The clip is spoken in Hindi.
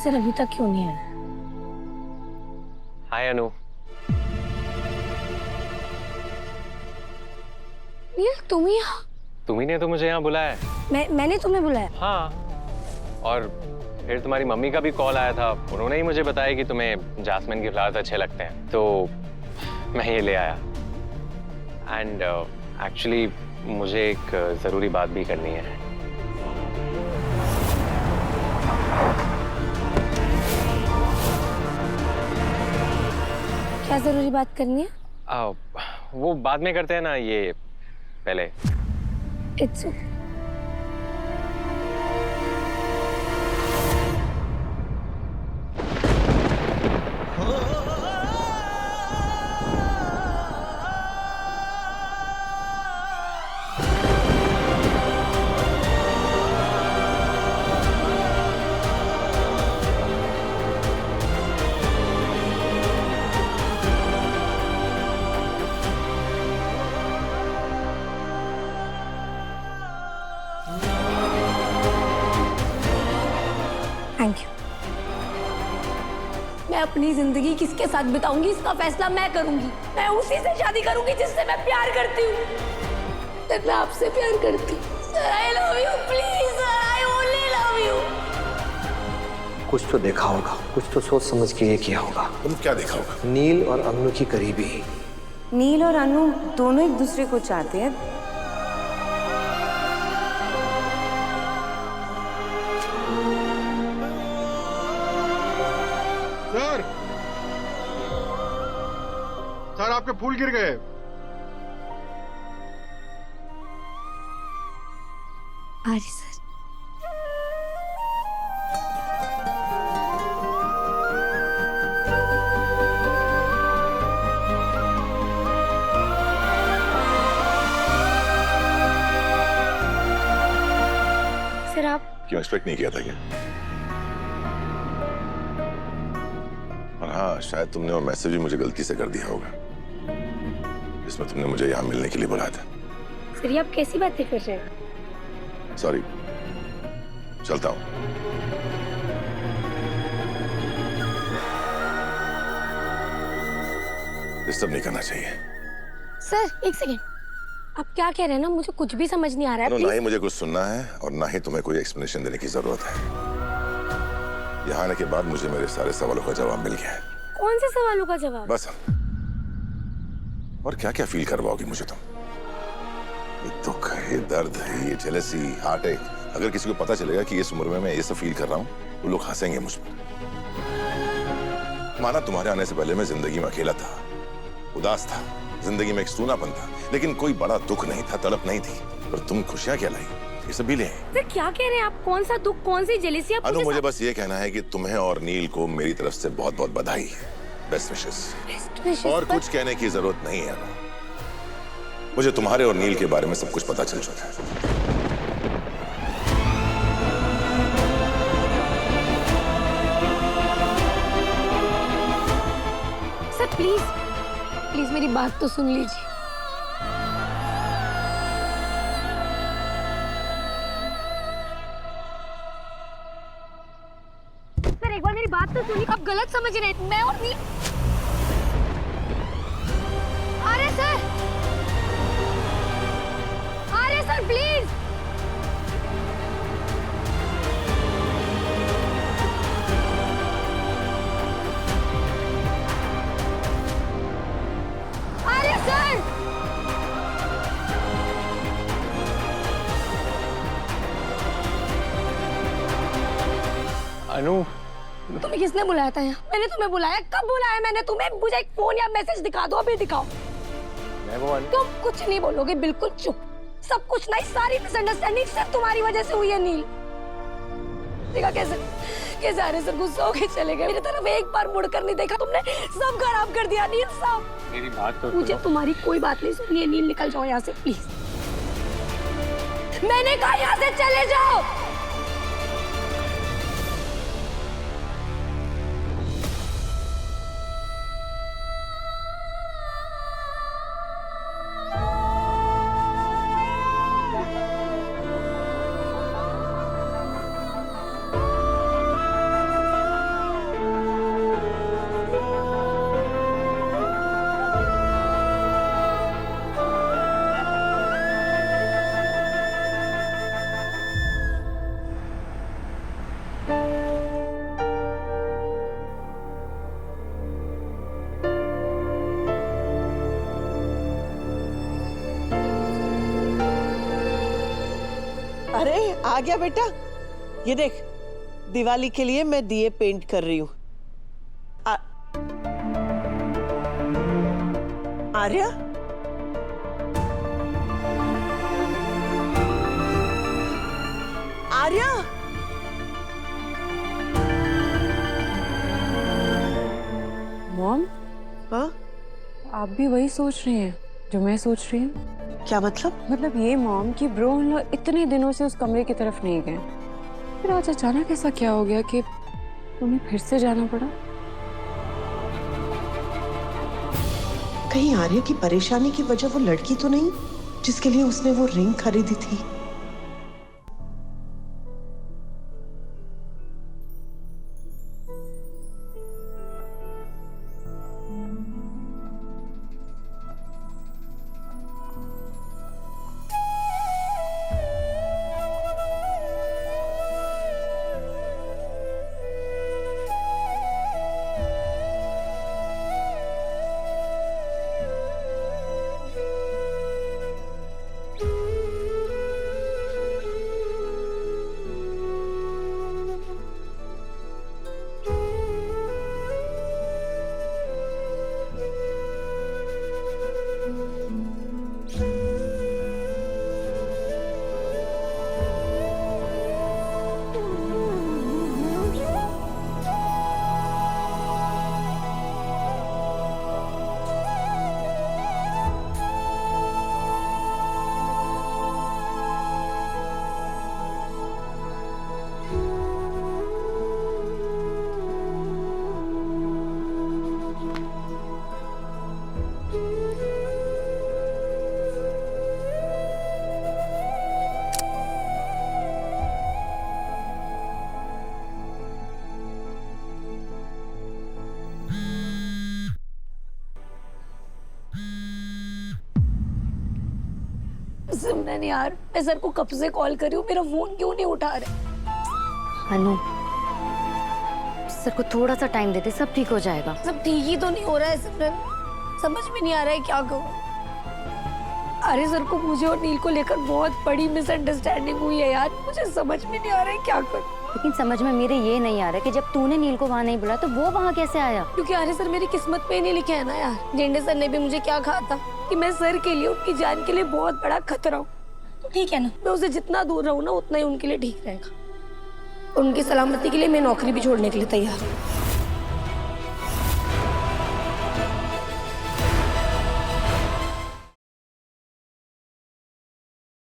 सर अभी तक क्यों नहीं आया? हाय अनु। नील तुम ही यहाँ? तुम्ही ने तो मुझे यहाँ बुलाया है। मैंने तुम्हें बुलाया? हाँ, और फिर तुम्हारी मम्मी का भी कॉल आया था। उन्होंने ही मुझे बताया कि तुम्हें जास्मिन के फ्लावर्स अच्छे लगते हैं, तो मैं ये ले आया। एंड एक्चुअली मुझे एक जरूरी बात भी करनी है। क्या जरूरी बात करनी है? वो बाद में करते हैं ना, ये पहले। It's okay. Thank you. मैं अपनी जिंदगी किसके साथ बिताऊंगी इसका फैसला मैं करूंगी। मैं उसी से शादी करूंगी जिससे मैं प्यार करती हूँ। सर मैं आपसे प्यार करती हूँ। Sir I love you, please sir, I only love you. कुछ तो देखा होगा, कुछ तो सोच समझ के ये किया होगा। तुम क्या देखा होगा? नील और अनु की करीबी। नील और अनु दोनों एक दूसरे को चाहते हैं। सर, सर आपके फूल गिर गए। आरी सर। सर आप क्यों एक्सपेक्ट नहीं किया था क्या? और हाँ, शायद तुमने वो मैसेज भी मुझे गलती से कर दिया होगा, जिसमें तुमने मुझे यहाँ मिलने के लिए बुलाया था। सर ये आप कैसी बातें कर रहे हैं? सॉरी, चलता हूँ। डिस्टर्ब नहीं करना चाहिए। सर एक सेकेंड, आप क्या कह रहे हैं ना, मुझे कुछ भी समझ नहीं आ रहा है। ना ही मुझे कुछ सुनना है और ना ही तुम्हें कोई एक्सप्लेनेशन देने की जरूरत है। यहाँ आने के बाद मुझे मेरे सारे सवालों का जवाब मिल गया है। कौन से सवालों का जवाब? बस। और क्या क्या फील करवाओगी मुझे तुम? ये दुख, ये दर्द, ये जेलसी, हार्ट अटैक, अगर किसी को पता चलेगा कि इस उम्र में मैं ये सब फील कर रहा हूँ तो लोग हंसेंगे मुझ पर। माना तुम्हारे आने से पहले मैं जिंदगी में अकेला था, उदास था, जिंदगी में एक सूनापन था, लेकिन कोई बड़ा दुख नहीं था, तड़प नहीं थी। पर तुम खुशियां क्या लाई, ये सब भी ले। सर क्या कह रहे हैं आप? कौन सा दुख, कौन सी जेलसी? आप अनु, मुझे बस ये कहना है कि तुम्हें और नील को मेरी तरफ से बहुत बहुत बधाई। Best wishes. और कुछ कहने की जरूरत नहीं है अनु। मुझे तुम्हारे और नील के बारे में सब कुछ पता चल चुका है। सर प्लीज प्लीज मेरी बात तो सुन लीजिए। सर एक बार मेरी बात तो सुनिए, आप गलत समझ रहे हैं। मैं और नील। अरे सर, अरे सर प्लीज। अरे सर, अनु, तुम्हें किसने बुलाया था यहाँ? मैंने तुम्हें बुलाया? कब बुलाया मैंने तुम्हें? मुझे एक फोन या मैसेज दिखा दो, अभी दिखाओ। मैं वो अनु। तुम कुछ नहीं बोलोगे, बिल्कुल चुप। सब कुछ नहीं, सारी मिसअंडरस्टैंडिंग सिर्फ तुम्हारी वजह से हुई है नील। देखा कैसे कैसे आरे सर गुस्सा होके चले गए। मेरी तरफ एक बार मुड़कर नहीं देखा तुमने। सब खराब कर दिया नील, सब। मेरी बात तो मुझे तुम्हारी कोई बात नहीं सुननी है नील, निकल जाओ यहाँ से प्लीज। मैंने कहा यहाँ से चले जाओ। अरे आ गया बेटा, ये देख दिवाली के लिए मैं दिए पेंट कर रही हूँ। आर्या, आर्या, मॉम, हाँ आप भी वही सोच रही हैं जो मैं सोच रही हूँ? क्या मतलब? मतलब ये मॉम कि ब्रो उन लोग इतने दिनों से उस कमरे की तरफ नहीं गए, फिर आज अचानक ऐसा क्या हो गया कि उन्हें फिर से जाना पड़ा? कहीं आर्या की परेशानी की वजह वो लड़की तो नहीं जिसके लिए उसने वो रिंग खरीदी थी? सिमरन यार, मैं सर को कब से कॉल कर रही हूँ, मेरा फोन क्यों नहीं उठा रहे? अनु, सर को थोड़ा सा टाइम देते, सब ठीक हो जाएगा। सब ठीक ही तो नहीं हो रहा है सिमरन, समझ में नहीं आ रहा है क्या करूँ। अरे सर को मुझे और नील को लेकर बहुत बड़ी मिसअंडरस्टैंडिंग हुई है यार, मुझे समझ में नहीं आ रहा है क्या करूँ। लेकिन समझ में मेरे ये नहीं आ रहा कि जब तूने नील को वहाँ नहीं बुलाया तो वो वहाँ कैसे आया? क्योंकि अरे सर मेरी किस्मत पे नहीं लिखा है ना यार। झंडे सर ने भी मुझे क्या कहा था कि मैं सर के लिए, उनकी जान के लिए बहुत बड़ा खतरा हूँ। तो ठीक है ना, मैं उससे जितना दूर रहूँ ना उतना ही उनके लिए ठीक रहेगा। उनकी सलामती के लिए मैं नौकरी भी छोड़ने के लिए तैयार हूँ।